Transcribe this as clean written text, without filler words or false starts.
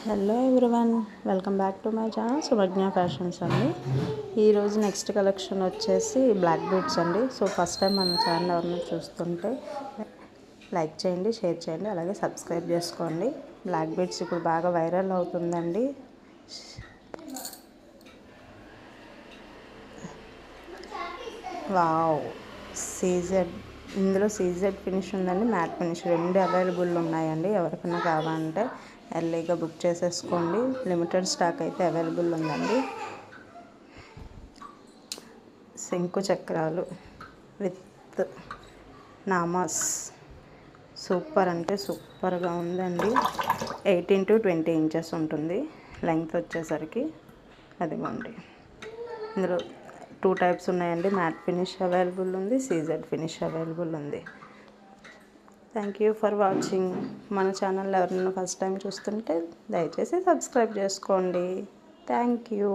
Hello everyone, welcome back to my channel Subhajna fashions అండి. ఈరోజు next collection వచ్చేసి black beads అండి. సో ఫస్ట్ టైం మన ఛానల్ ఎవరైనా చూస్తుంటే లైక్ చేయండి, షేర్ చేయండి, అలాగే సబ్స్క్రైబ్ చేసుకోండి. బ్లాక్ బీడ్స్ ఇప్పుడు బాగా వైరల్ అవుతుందండి. వావ్, సీజెడ్, ఇందులో సీజెడ్ ఫినిష్ ఉందండి, మ్యాట్ ఫినిష్ రెండు అవైలబుల్ ఉన్నాయండి. ఎవరికైనా కావాలంటే ఎర్లీగా బుక్ చేసేసుకోండి. లిమిటెడ్ స్టాక్ అయితే అవైలబుల్ ఉందండి. శంకు చక్రాలు విత్ నామాస్, సూపర్ అంటే సూపర్గా ఉందండి. 18 to 20 ఇంచెస్ ఉంటుంది లెంగ్త్ వచ్చేసరికి. అదిగోండి, ఇందులో 2 టైప్స్ ఉన్నాయండి. మ్యాట్ ఫినిష్ అవైలబుల్ ఉంది, సీజెడ్ ఫినిష్ అవైలబుల్ ఉంది. Thank you for watching. మన ఛానల్ ఎవరైనా ఫస్ట్ టైం చూస్తుంటే దయచేసి సబ్స్క్రైబ్ చేసుకోండి. Thank you.